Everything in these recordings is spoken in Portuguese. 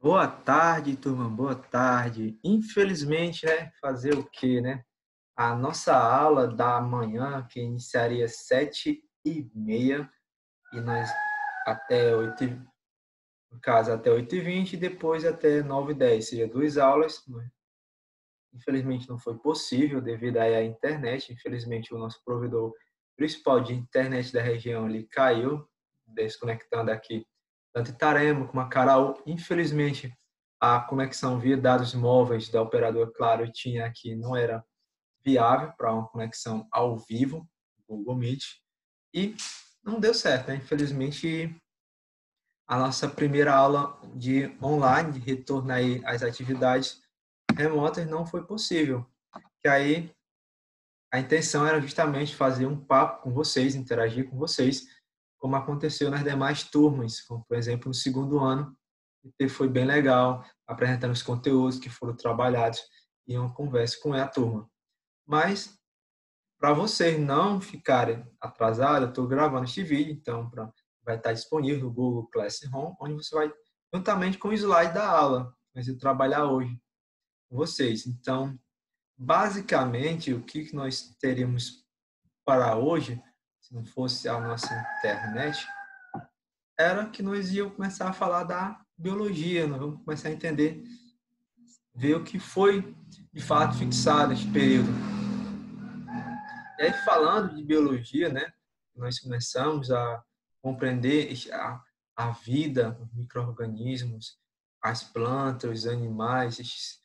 Boa tarde, turma. Boa tarde. Infelizmente, né? Fazer o quê, né? A nossa aula da manhã, que iniciaria às 7h30, e nós até 8, no caso, até 8h20, e depois até 9h10. Seria duas aulas. Infelizmente não foi possível devido aí à internet. Infelizmente o nosso provedor principal de internet da região ele caiu, desconectando aqui tanto Itarema como Macaraú. Infelizmente a conexão via dados móveis da operadora Claro tinha aqui não era viável para uma conexão ao vivo, Google Meet, e não deu certo, né? Infelizmente a nossa primeira aula de online, de retorno aí às atividades remotas, não foi possível. Que aí a intenção era justamente fazer um papo com vocês, interagir com vocês, como aconteceu nas demais turmas, como por exemplo no segundo ano, que foi bem legal, apresentando os conteúdos que foram trabalhados e uma conversa com a turma. Mas para vocês não ficarem atrasados, eu estou gravando este vídeo, então vai estar disponível no Google Classroom, onde você vai, juntamente com o slide da aula, que você trabalhar hoje com vocês. Então, basicamente, o que nós teríamos para hoje, se não fosse a nossa internet, era que nós íamos começar a falar da biologia, nós vamos começar a entender, ver o que foi de fato fixado neste período. E aí, falando de biologia, né, nós começamos a compreender a vida, os micro-organismos, as plantas, os animais, esses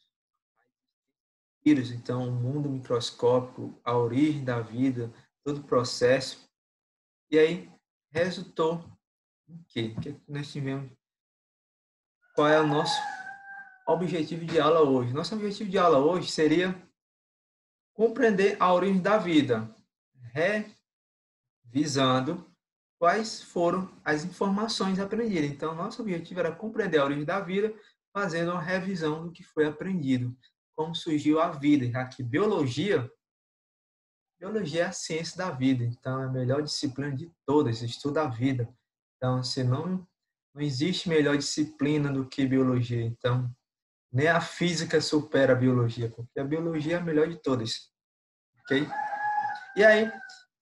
vírus, então, o mundo microscópico, a origem da vida, todo o processo. E aí, resultou o quê? O que nós tivemos? Qual é o nosso objetivo de aula hoje? Nosso objetivo de aula hoje seria compreender a origem da vida, revisando quais foram as informações aprendidas. Então, nosso objetivo era compreender a origem da vida, fazendo uma revisão do que foi aprendido, como surgiu a vida, já que biologia é a ciência da vida, então é a melhor disciplina de todas, estuda a vida. Então, se não existe melhor disciplina do que biologia. Então, nem a física supera a biologia, porque a biologia é a melhor de todas, ok? E aí,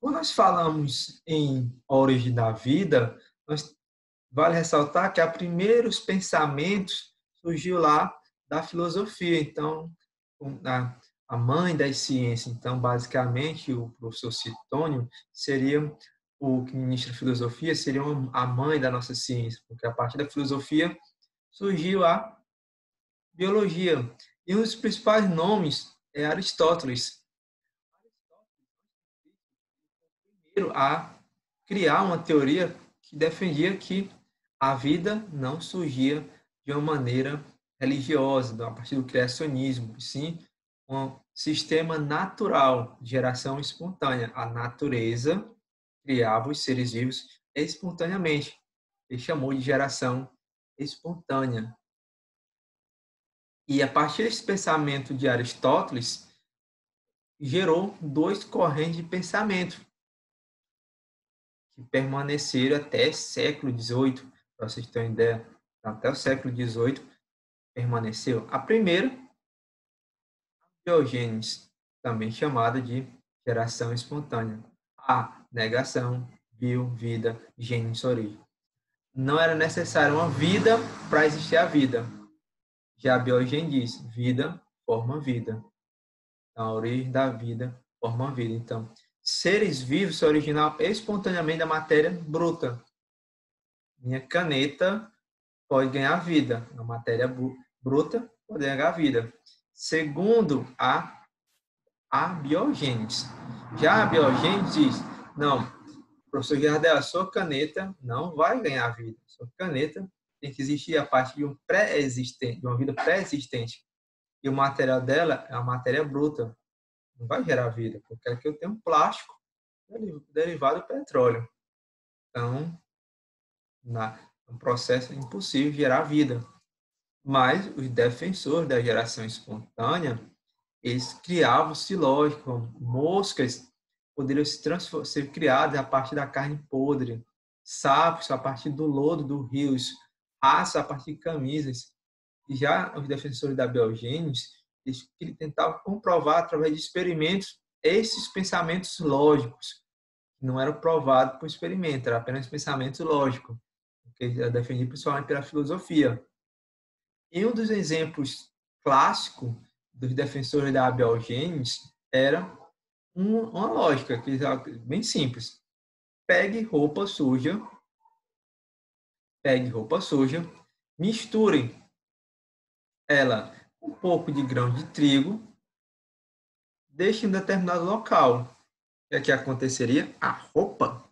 quando nós falamos em origem da vida, vale ressaltar que a primeiros pensamentos surgiu lá da filosofia. Então, a mãe das ciências. Então, basicamente, o professor Citônio seria o que ministra filosofia, seria a mãe da nossa ciência, porque a partir da filosofia surgiu a biologia. E um dos principais nomes é Aristóteles. Primeiro a criar uma teoria que defendia que a vida não surgia de uma maneira religiosa, a partir do criacionismo, sim um sistema natural de geração espontânea. A natureza criava os seres vivos espontaneamente. Ele chamou de geração espontânea. E a partir desse pensamento de Aristóteles, gerou dois correntes de pensamento que permaneceram até século XVIII, para vocês terem ideia. Até o século XVIII permaneceu. A primeira, biogênese, também chamada de geração espontânea. A, negação, bio, vida, gênese, origem. Não era necessária uma vida para existir a vida. Já a biogênese diz, vida forma vida. Então, a origem da vida forma vida. Então, seres vivos se originam espontaneamente da matéria bruta. Minha caneta pode ganhar vida. A matéria bruta pode ganhar vida. Segundo a biogênese. Já a biogênese diz, não, professor Jardel, a sua caneta não vai ganhar vida. A sua caneta tem que existir a partir de um pré-existente, de uma vida pré-existente. E o material dela é uma matéria bruta. Não vai gerar vida, porque aqui eu tenho um plástico derivado do petróleo. Então, um processo impossível gerar vida. Mas os defensores da geração espontânea, eles criavam silógicos, como moscas poderiam ser criadas a partir da carne podre, sapos a partir do lodo dos rios, raça a partir de camisas. E já os defensores da biogênese, eles tentavam comprovar através de experimentos esses pensamentos lógicos, que não eram provados por experimento, era apenas pensamento lógico, que é defendido principalmente pela filosofia. E um dos exemplos clássicos dos defensores da biogênese era uma lógica que é bem simples. Pegue roupa suja, misture ela com um pouco de grão de trigo, deixe em determinado local. O que aconteceria? A roupa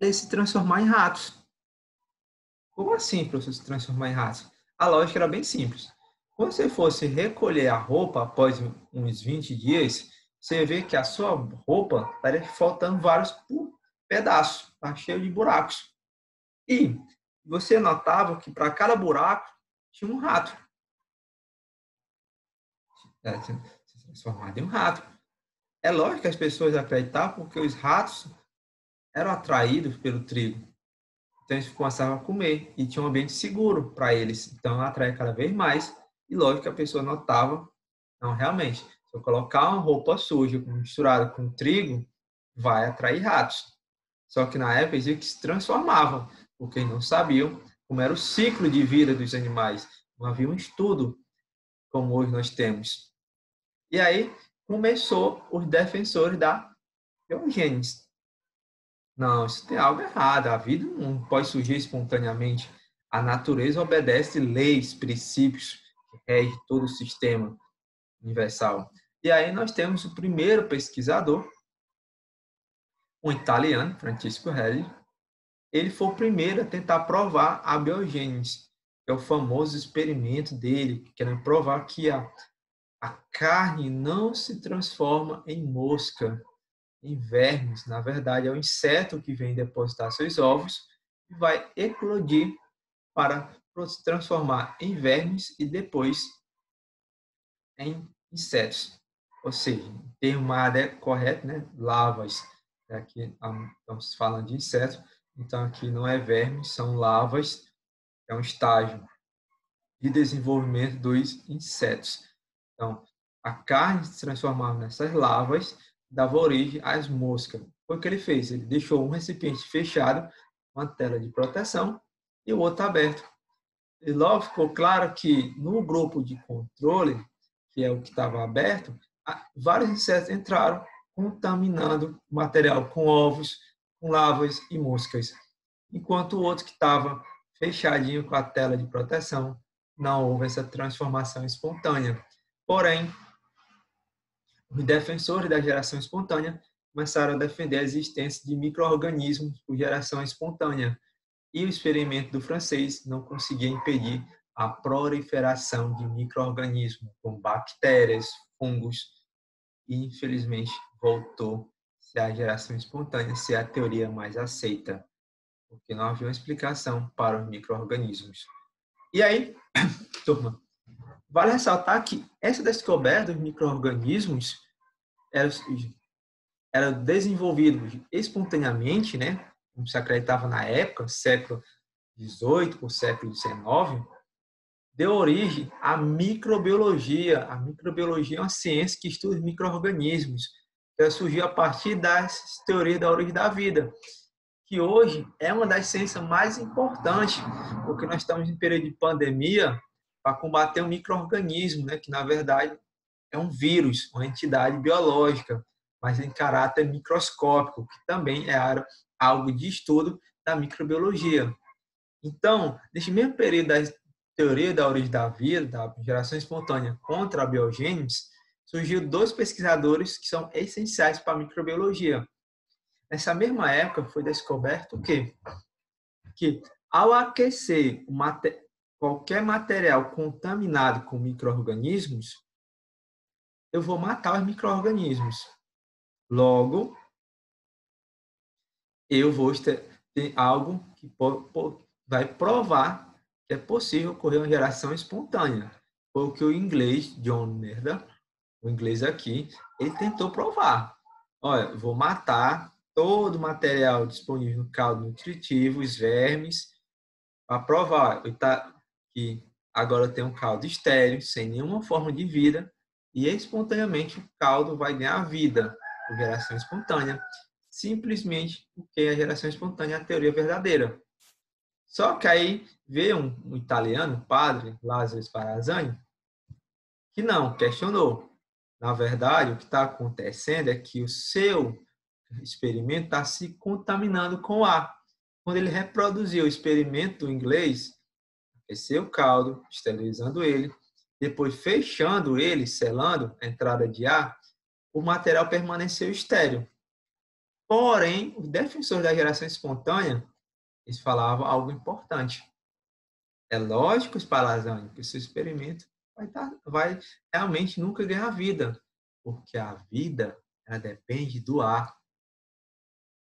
ia se transformar em ratos. Como assim, professor, se transformar em ratos? A lógica era bem simples. Quando você fosse recolher a roupa após uns 20 dias, você vê que a sua roupa estaria faltando vários pedaços, está cheio de buracos. E você notava que para cada buraco tinha um rato. Se transformado em um rato. É lógico que as pessoas acreditavam porque os ratos eram atraídos pelo trigo. Então eles começavam a comer e tinha um ambiente seguro para eles. Então atrai cada vez mais. E lógico que a pessoa notava, não, realmente, se eu colocar uma roupa suja misturada com trigo, vai atrair ratos. Só que na época eles que se transformavam, porque não sabiam como era o ciclo de vida dos animais. Não havia um estudo como hoje nós temos. E aí começou os defensores da eugênese. Não, isso tem algo errado. A vida não pode surgir espontaneamente. A natureza obedece leis, princípios que regem todo o sistema universal. E aí nós temos o primeiro pesquisador, um italiano, Francisco Relli. Ele foi o primeiro a tentar provar a biogênese, que é o famoso experimento dele, querendo provar que a carne não se transforma em mosca, em vermes. Na verdade, é o inseto que vem depositar seus ovos e vai eclodir para se transformar em vermes e depois em insetos. Ou seja, o termo correto, né? Lavas. Aqui estamos falando de insetos, então aqui não é vermes, são lavas, é um estágio de desenvolvimento dos insetos. Então, a carne se transformava nessas lavas, dava origem às moscas. Foi o que ele fez, ele deixou um recipiente fechado, uma tela de proteção, e o outro aberto. E logo ficou claro que no grupo de controle, que é o que estava aberto, vários insetos entraram contaminando o material com ovos, com larvas e moscas. Enquanto o outro que estava fechadinho com a tela de proteção, não houve essa transformação espontânea. Porém, os defensores da geração espontânea começaram a defender a existência de micro-organismos por geração espontânea, e o experimento do francês não conseguia impedir a proliferação de micro-organismos, como bactérias, fungos, e infelizmente voltou-se à geração espontânea ser a teoria mais aceita, porque não havia uma explicação para os micro-organismos. E aí, turma, vale ressaltar que essa descoberta dos micro-organismos era desenvolvido espontaneamente, né? Como se acreditava na época, século XVIII ou século XIX, deu origem à microbiologia. A microbiologia é uma ciência que estuda os micro-organismos, que surgiu a partir das teorias da origem da vida, que hoje é uma das ciências mais importantes, porque nós estamos em período de pandemia para combater o micro-organismo, né, que na verdade é um vírus, uma entidade biológica, mas em caráter microscópico, que também é algo de estudo da microbiologia. Então, neste mesmo período da teoria da origem da vida, da geração espontânea contra a biogênese, surgiu dois pesquisadores que são essenciais para a microbiologia. Nessa mesma época foi descoberto o quê? Que ao aquecer qualquer material contaminado com micro-organismos, eu vou matar os micro-organismos. Logo, eu vou ter algo que vai provar que é possível ocorrer uma geração espontânea. Foi o que o inglês, John Nerda, o inglês aqui, ele tentou provar. Olha, eu vou matar todo o material disponível no caldo nutritivo, os vermes, para provar que agora tem um caldo estéril, sem nenhuma forma de vida, e espontaneamente o caldo vai ganhar vida por geração espontânea, simplesmente porque a geração espontânea é a teoria verdadeira. Só que aí veio um italiano, um padre, Lázaro Spallanzani, que não, questionou. Na verdade, o que está acontecendo é que o seu experimento está se contaminando com o ar. Quando ele reproduziu o experimento inglês, aqueceu o caldo, esterilizando ele, depois fechando ele, selando a entrada de ar, o material permaneceu estéril. Porém, os defensores da geração espontânea, eles falavam algo importante. É lógico, Spallanzani, que o seu experimento vai realmente nunca ganhar vida, porque a vida ela depende do ar.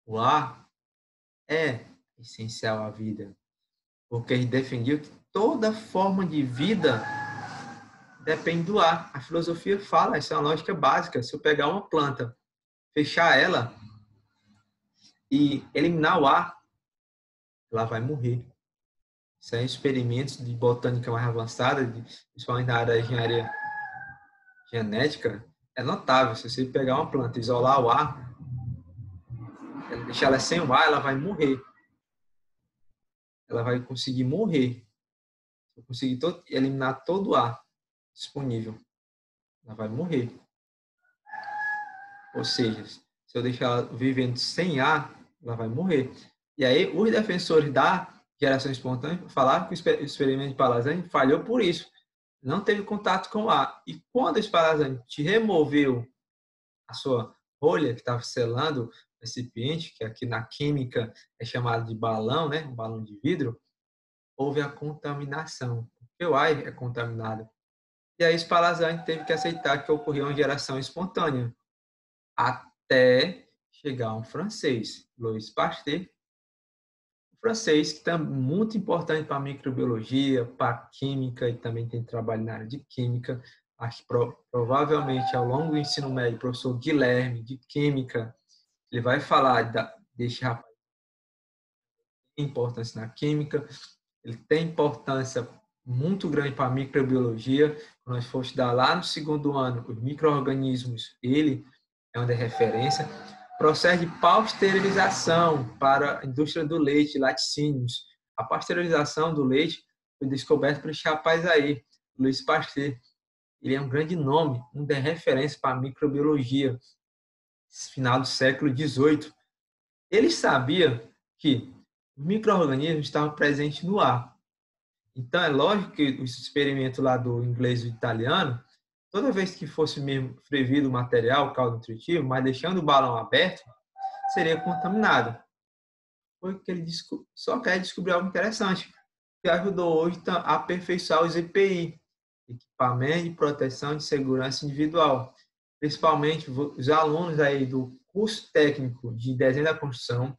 O ar é essencial à vida, porque ele defendiu que toda forma de vida depende do ar. A filosofia fala, essa é uma lógica básica. Se eu pegar uma planta, fechar ela e eliminar o ar, ela vai morrer. Isso é experimentos de botânica mais avançada, principalmente na área da engenharia genética, é notável. Se você pegar uma planta, isolar o ar, deixar ela sem o ar, ela vai morrer. Ela vai conseguir morrer. Se eu conseguir eliminar todo o ar disponível, ela vai morrer. Ou seja, se eu deixar ela vivendo sem ar, ela vai morrer. E aí, os defensores da geração espontânea falaram que o experimento de Spallanzani falhou por isso. Não teve contato com o ar. E quando o Spallanzani te removeu a sua rolha que estava selando o recipiente, que aqui na química é chamado de balão, né? Um balão de vidro, houve a contaminação. Porque o ar é contaminado. E aí Spallanzani teve que aceitar que ocorreu uma geração espontânea. Até chegar um francês, Louis Pasteur, um francês que é muito importante para a microbiologia, para a química, e também tem trabalho na área de química. Acho que provavelmente ao longo do ensino médio, o professor Guilherme, de química, ele vai falar deste rapaz que tem importância na química, ele tem importância muito grande para a microbiologia. Quando nós for estudar lá no segundo ano os micro-organismos, ele é uma referência. Processo de pasteurização para a indústria do leite, laticínios. A pasteurização do leite foi descoberta por esse rapaz aí, Louis Pasteur. Ele é um grande nome, de referência para a microbiologia, final do século XVIII. Ele sabia que os micro-organismos estavam presentes no ar. Então, é lógico que o experimento lá do inglês e do italiano, toda vez que fosse mesmo fervido o material, o caldo nutritivo, mas deixando o balão aberto, seria contaminado. Foi que ele só quer descobrir algo interessante, que ajudou hoje a aperfeiçoar os EPI, equipamento de proteção de segurança individual. Principalmente os alunos aí do curso técnico de desenho da construção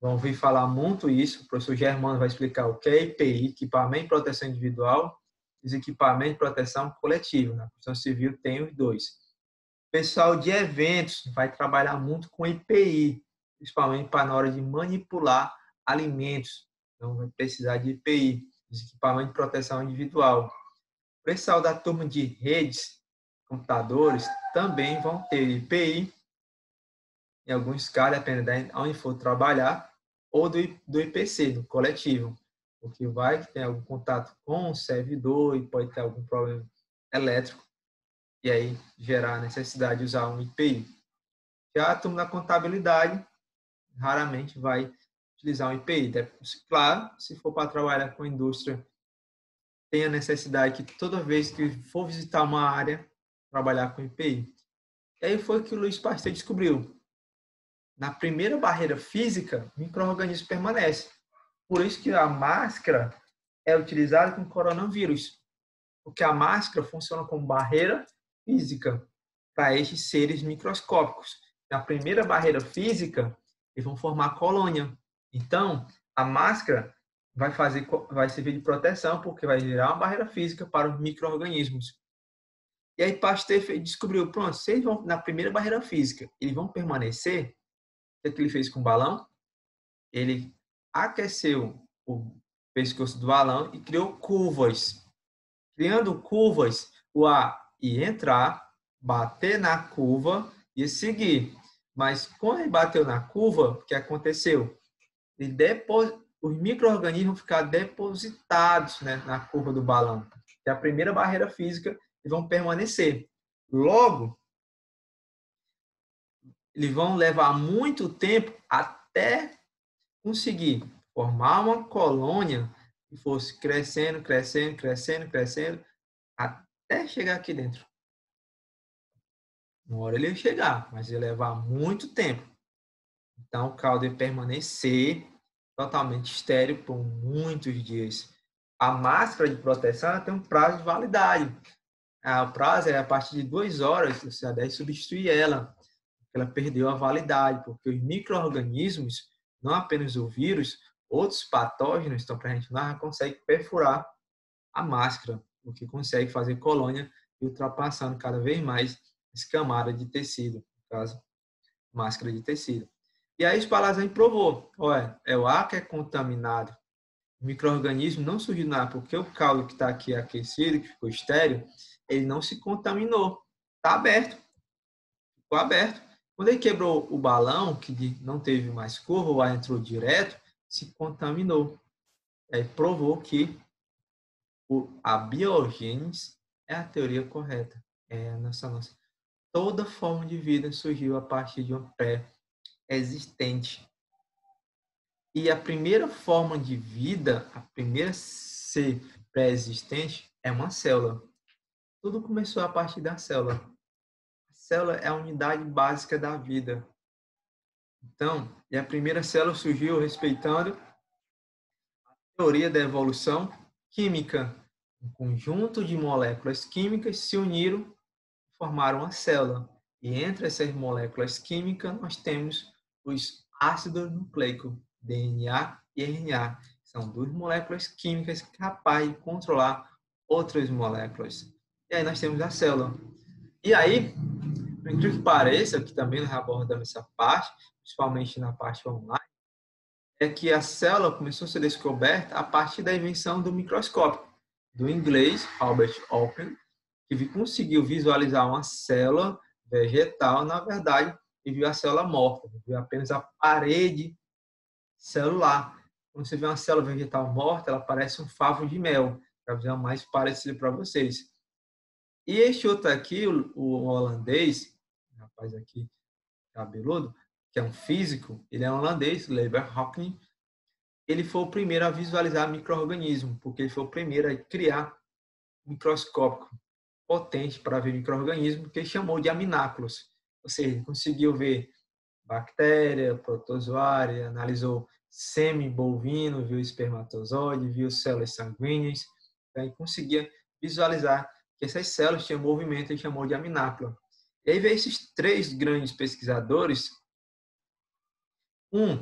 vão ouvir falar muito isso. O professor Germano vai explicar o que é EPI, equipamento de proteção individual, e os equipamentos de proteção coletiva. Na construção civil tem os dois. O pessoal de eventos vai trabalhar muito com EPI, principalmente para na hora de manipular alimentos. Então, vai precisar de EPI, os equipamentos de proteção individual. O pessoal da turma de redes, computadores, também vão ter EPI, em alguns casos, dependendo de onde for trabalhar, ou do IPC, do coletivo, porque vai que tem algum contato com o servidor e pode ter algum problema elétrico, e aí gerar a necessidade de usar um IPI. Já a turma da contabilidade raramente vai utilizar um IPI. Claro, se for para trabalhar com indústria, tem a necessidade que toda vez que for visitar uma área, trabalhar com IPI. E aí foi que o Louis Pasteur descobriu. Na primeira barreira física, o micro-organismo permanece. Por isso que a máscara é utilizada com coronavírus, porque a máscara funciona como barreira física para estes seres microscópicos. Na primeira barreira física, eles vão formar colônia. Então, a máscara vai servir de proteção, porque vai gerar uma barreira física para os micro-organismos. E aí Pasteur descobriu, pronto, se eles vão na primeira barreira física, eles vão permanecer. O que ele fez com o balão? Ele aqueceu o pescoço do balão e criou curvas. criando curvas, o ar ia entrar, bater na curva e seguir. Mas quando ele bateu na curva, o que aconteceu? Os micro-organismos ficaram depositados, né, na curva do balão. Que é a primeira barreira física, e vão permanecer. Logo, eles vão levar muito tempo até conseguir formar uma colônia que fosse crescendo, crescendo, crescendo, crescendo, até chegar aqui dentro. Uma hora ele ia chegar, mas ia levar muito tempo. Então, o caldo ia permanecer totalmente estéril por muitos dias. A máscara de proteção tem um prazo de validade. O prazo é a partir de 2 horas, você já deve substituir ela. Ela perdeu a validade, porque os micro-organismos, não apenas o vírus, outros patógenos estão presentes lá, conseguem perfurar a máscara, o que consegue fazer colônia e ultrapassando cada vez mais essa camada de tecido, no caso, máscara de tecido. E aí o Spallanzani provou, olha, é o ar que é contaminado, o micro-organismo não surgiu nada, porque o caldo que está aqui aquecido, que ficou estéril, ele não se contaminou, está aberto, ficou aberto. Quando ele quebrou o balão, que não teve mais curva, o ar entrou direto, se contaminou. Aí provou que a biogênese é a teoria correta. É nossa. Toda forma de vida surgiu a partir de uma pré-existente. E a primeira forma de vida, a primeira ser pré-existente, é uma célula. Tudo começou a partir da célula. A célula é a unidade básica da vida. Então, e a primeira célula surgiu respeitando a teoria da evolução química. Um conjunto de moléculas químicas se uniram e formaram uma célula. E entre essas moléculas químicas, nós temos os ácidos nucleicos, DNA e RNA. São duas moléculas químicas capazes de controlar outras moléculas. E aí nós temos a célula. E aí, por incrível que pareça, que também nós abordamos essa parte, principalmente na parte online, é que a célula começou a ser descoberta a partir da invenção do microscópio, do inglês Albert Hopkins, que conseguiu visualizar uma célula vegetal, na verdade, e viu a célula morta, viu apenas a parede celular. Quando você vê uma célula vegetal morta, ela parece um favo de mel, para fazer mais parecido para vocês. E este outro aqui, o holandês, rapaz aqui cabeludo, que é um físico, ele é um holandês, Leber Hocking, ele foi o primeiro a visualizar micro-organismo, porque ele foi o primeiro a criar microscópio potente para ver micro-organismo, que ele chamou de amináculos. Ou seja, ele conseguiu ver bactéria, protozoária, analisou sêmen bovino, viu espermatozoide, viu células sanguíneas, então ele conseguia visualizar que essas células tinham movimento, ele chamou de aminácula. E aí veio esses 3 grandes pesquisadores, um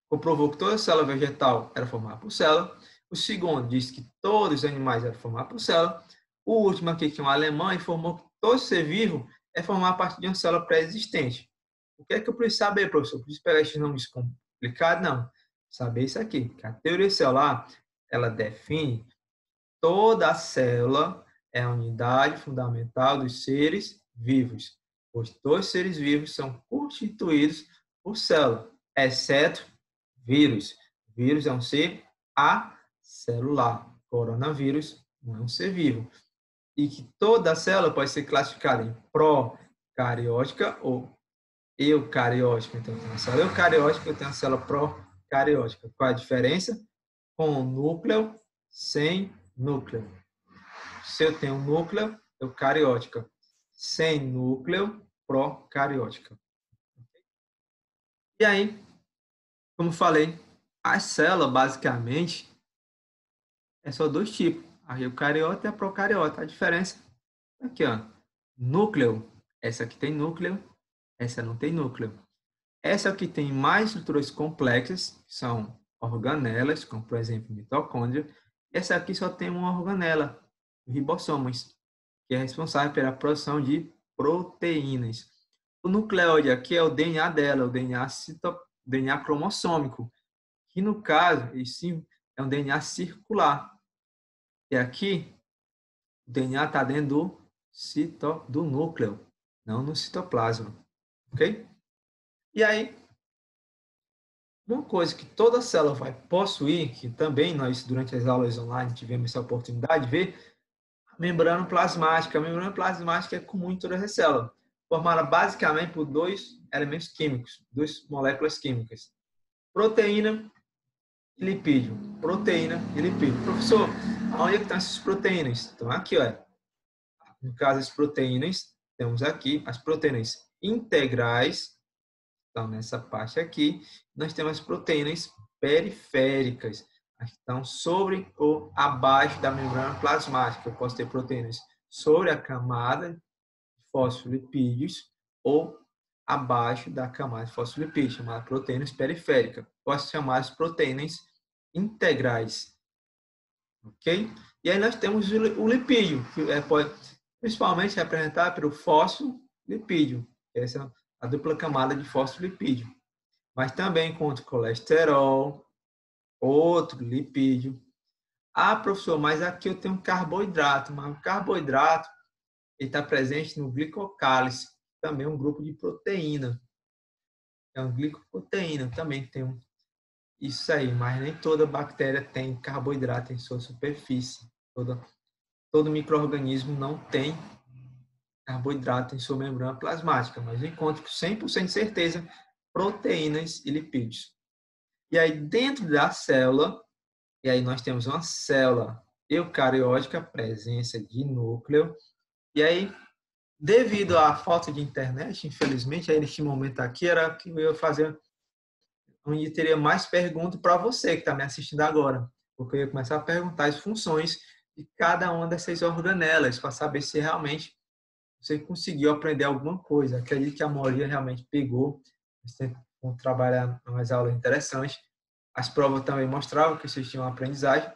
comprovou que toda célula vegetal era formada por célula, o segundo disse que todos os animais eram formados por célula, o último aqui, que é um alemão, informou que todo ser vivo é formado a partir de uma célula pré-existente. O que é que eu preciso saber, professor? Eu preciso pegar esses nomes complicados? Não. Saber isso aqui, que a teoria celular, ela define toda a célula é a unidade fundamental dos seres vivos, pois todos os seres vivos são constituídos por célula, exceto vírus. Vírus é um ser acelular. Coronavírus não é um ser vivo. E que toda célula pode ser classificada em procariótica ou eucariótica. Então, tem uma célula eucariótica e tem uma célula procariótica. Qual a diferença? Com núcleo, sem núcleo. Se eu tenho núcleo, eucariótica. Sem núcleo, procariótica. E aí, como falei, a célula, basicamente, é só 2 tipos. A eucariota e a procariota. A diferença é aqui, ó. Núcleo. Essa aqui tem núcleo, essa não tem núcleo. Essa aqui tem mais estruturas complexas, que são organelas, como por exemplo mitocôndria. Essa aqui só tem uma organela, ribossomos, que é responsável pela produção de proteínas. O nucleóide aqui é o DNA dela, o DNA cromossômico, que no caso, sim, é um DNA circular. E aqui O DNA está dentro do núcleo, não no citoplasma, ok? E aí, uma coisa que toda célula vai possuir, que também nós, durante as aulas online, tivemos essa oportunidade de ver, a membrana plasmática. A membrana plasmática é comum em todas as células, formada basicamente por dois elementos químicos, duas moléculas químicas, proteína e lipídio. Proteína e lipídio. Professor, onde é que estão essas proteínas? Estão aqui, olha. No caso, as proteínas, temos aqui as proteínas integrais, estão nessa parte aqui. Nós temos as proteínas periféricas, que estão sobre ou abaixo da membrana plasmática. Eu posso ter proteínas sobre a camada de fosfolipídios ou abaixo da camada de fosfolipídios, chamadas proteínas periféricas. Posso chamar as proteínas integrais, ok? E aí nós temos o lipídio, que pode principalmente representado pelo fosfolipídio. Essa é a dupla camada de fosfolipídio. Mas também encontra colesterol, outro lipídio. Ah, professor, mas aqui eu tenho carboidrato. Mas o carboidrato está presente no glicocálice, também um grupo de proteína. É um glicoproteína, também tem isso aí, mas nem toda bactéria tem carboidrato em sua superfície. Todo micro-organismo não tem carboidrato em sua membrana plasmática, mas eu encontro com 100% de certeza proteínas e lipídios. E aí, dentro da célula, e aí nós temos uma célula eucariótica, presença de núcleo, e aí, devido à falta de internet, infelizmente, aí neste momento aqui, era que eu ia fazer, onde teria mais perguntas para você que está me assistindo agora, porque eu ia começar a perguntar as funções de cada uma dessas organelas, para saber se realmente você conseguiu aprender alguma coisa. Acredito que a maioria realmente pegou. Vocês vão trabalhar em umas aulas interessantes. As provas também mostravam que vocês tinham aprendizagem.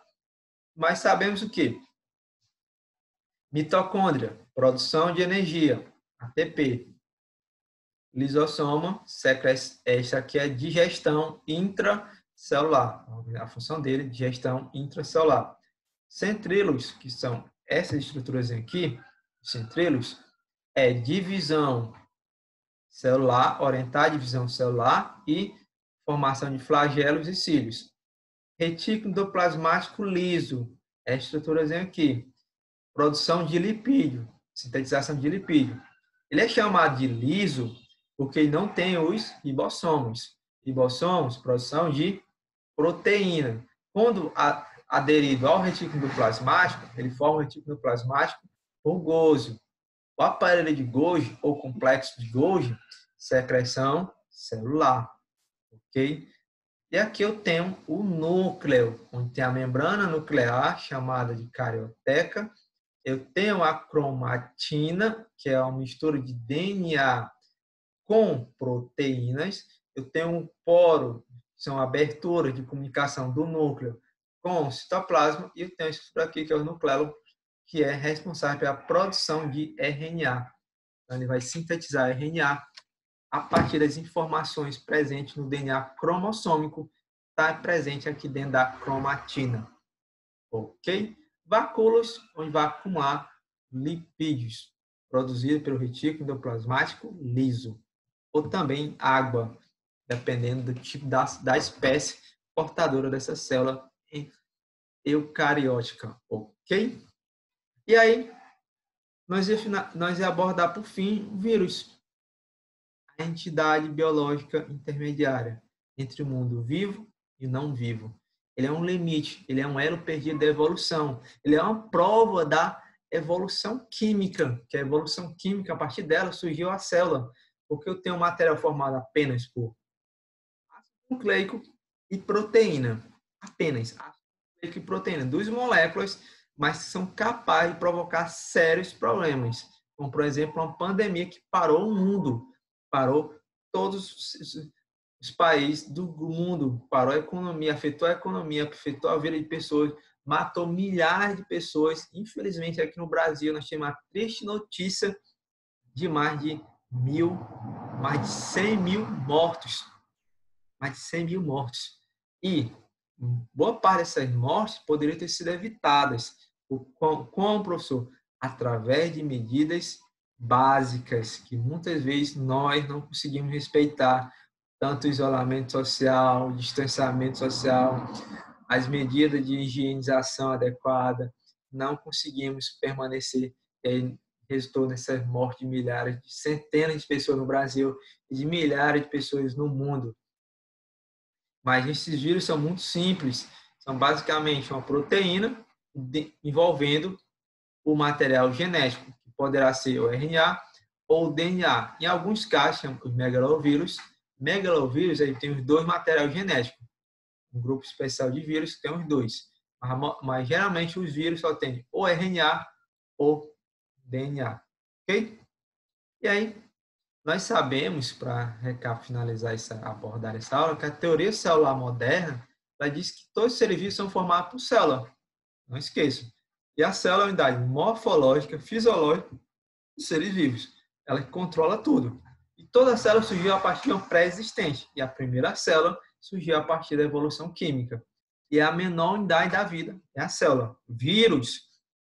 Mas sabemos o quê? Mitocôndria, produção de energia, ATP. Lisossoma, essa aqui é digestão intracelular. A função dele é digestão intracelular. Centríolos, que são essas estruturas aqui, centríolos, é divisão celular, orientar a divisão celular e formação de flagelos e cílios. Retículo endoplasmático liso, é a estruturazinha aqui. Produção de lipídio, sintetização de lipídio. Ele é chamado de liso porque ele não tem os ribossomos. Ribossomos, produção de proteína. Quando aderido ao retículo endoplasmático, ele forma o retículo endoplasmático rugoso. O aparelho de Golgi, ou complexo de Golgi, secreção celular, ok? E aqui eu tenho o núcleo, onde tem a membrana nuclear, chamada de carioteca. Eu tenho a cromatina, que é uma mistura de DNA com proteínas. Eu tenho um poro, que são aberturas de comunicação do núcleo com o citoplasma. E eu tenho isso aqui, que é o nucleolo, que é responsável pela produção de RNA. Então, ele vai sintetizar RNA a partir das informações presentes no DNA cromossômico, está presente aqui dentro da cromatina. Ok? Vacúolos, onde vai acumular lipídios, produzidos pelo retículo endoplasmático liso. Ou também água, dependendo do tipo da espécie portadora dessa célula eucariótica. Ok? E aí, nós ia abordar, por fim, o vírus, a entidade biológica intermediária entre o mundo vivo e não vivo. Ele é um limite, ele é um elo perdido da evolução. Ele é uma prova da evolução química, que a evolução química, a partir dela, surgiu a célula, porque eu tenho um material formado apenas por ácido nucleico e proteína. Apenas ácido nucleico e proteína. Duas moléculas, mas que são capazes de provocar sérios problemas. Como, por exemplo, uma pandemia que parou o mundo, parou todos os países do mundo, parou a economia, afetou a vida de pessoas, matou milhares de pessoas. Infelizmente, aqui no Brasil, nós temos uma triste notícia de mais de 100 mil mortos. Mais de 100 mil mortos. E boa parte dessas mortes poderiam ter sido evitadas. Como, professor? através de medidas básicas que muitas vezes nós não conseguimos respeitar, tanto isolamento social, distanciamento social, as medidas de higienização adequada, não conseguimos permanecer, e aí resultou nessa morte de milhares, de centenas de pessoas no Brasil e de milhares de pessoas no mundo. Mas esses vírus são muito simples, são basicamente uma proteína envolvendo o material genético, que poderá ser o RNA ou o DNA. Em alguns casos, os megalovírus. Megalovírus aí tem os dois materiais genéticos. Um grupo especial de vírus tem os dois. Mas geralmente os vírus só têm ou RNA ou DNA. Ok? E aí, nós sabemos, para finalizar abordar essa aula, que a teoria celular moderna ela diz que todos os seres vivos são formados por célula. Não esqueçam. E a célula é a unidade morfológica, fisiológica dos seres vivos. Ela controla tudo. E toda célula surgiu a partir de uma pré-existente. E a primeira célula surgiu a partir da evolução química. E a menor unidade da vida é a célula. Vírus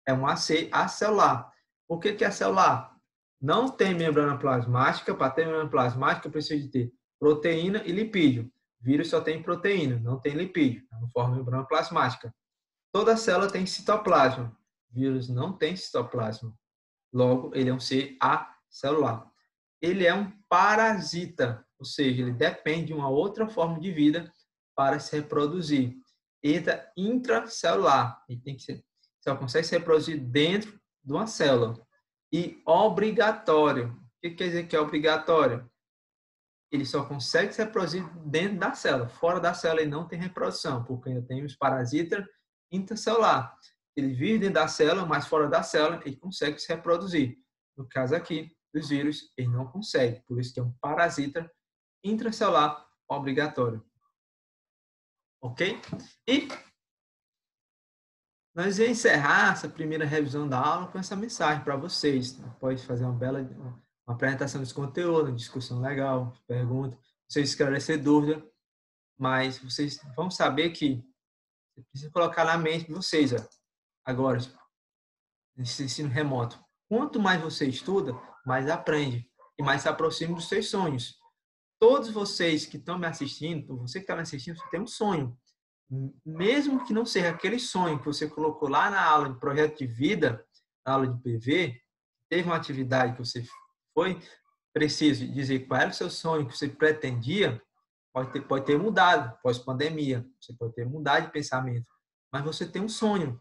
é um acelular. Por que é celular? Não tem membrana plasmática. Para ter membrana plasmática, precisa de ter proteína e lipídio. Vírus só tem proteína, não tem lipídio. Não forma membrana plasmática. Toda célula tem citoplasma. Vírus não tem citoplasma. Logo, ele é um ser acelular. Ele é um parasita, ou seja, ele depende de uma outra forma de vida para se reproduzir. Entra intracelular. Ele tem que ser, só consegue se reproduzir dentro de uma célula. E obrigatório. O que quer dizer que é obrigatório? Ele só consegue se reproduzir dentro da célula. Fora da célula ele não tem reprodução, porque ainda tem os parasitas intracelular. Ele vive dentro da célula, mas fora da célula ele consegue se reproduzir. No caso aqui, dos vírus, ele não consegue. Por isso que é um parasita intracelular obrigatório. Ok? E nós vamos encerrar essa primeira revisão da aula com essa mensagem para vocês. Pode fazer uma apresentação desse conteúdo, uma discussão legal, pergunta, vocês esclarecer dúvida, mas vocês vão saber que você precisa colocar na mente de vocês, agora, nesse ensino remoto. Quanto mais você estuda, mais aprende e mais se aproxima dos seus sonhos. Todos vocês que estão me assistindo, você que está me assistindo, você tem um sonho. Mesmo que não seja aquele sonho que você colocou lá na aula de projeto de vida, na aula de PV, teve uma atividade que você foi, preciso dizer qual era o seu sonho que você pretendia, pode ter mudado pós-pandemia, você pode ter mudado de pensamento, mas você tem um sonho.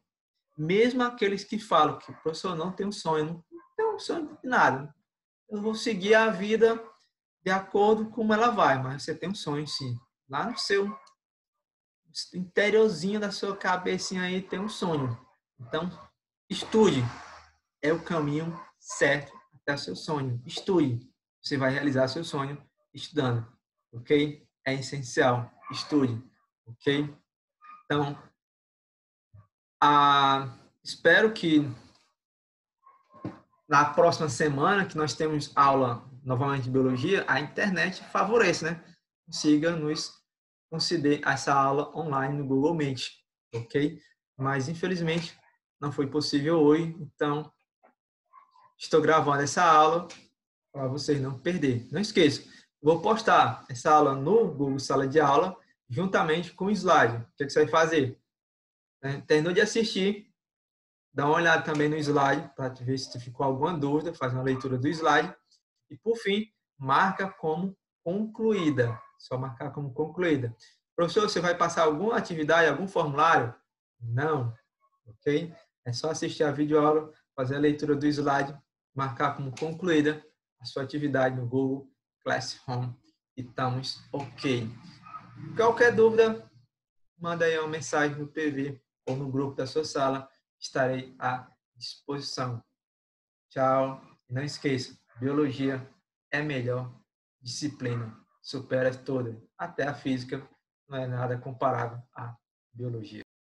Mesmo aqueles que falam que o professor não tem um sonho, não tem um sonho de nada. Eu vou seguir a vida de acordo com como ela vai, mas você tem um sonho sim. Lá no seu interiorzinho da sua cabecinha aí tem um sonho. Então, estude. É o caminho certo até o seu sonho. Estude. Você vai realizar seu sonho estudando. Ok? É essencial. Estude. Ok? Então, espero que na próxima semana, que nós temos aula novamente de biologia, a internet favoreça, né? Consiga nos conceder essa aula online no Google Meet, ok? Mas, infelizmente, não foi possível hoje, então estou gravando essa aula para vocês não perderem. Não esqueça, vou postar essa aula no Google Sala de Aula, juntamente com o slide. O que você vai fazer? Terminou de assistir, dá uma olhada também no slide, para ver se ficou alguma dúvida, faz uma leitura do slide. E, por fim, marca como concluída. Só marcar como concluída. Professor, você vai passar alguma atividade, algum formulário? Não. Ok? É só assistir a videoaula, fazer a leitura do slide, marcar como concluída a sua atividade no Google Classroom. E estamos ok. Qualquer dúvida, manda aí uma mensagem no PV ou no grupo da sua sala. Estarei à disposição. Tchau. E não esqueça, biologia é a melhor disciplina. Supera toda. Até a física não é nada comparável à biologia.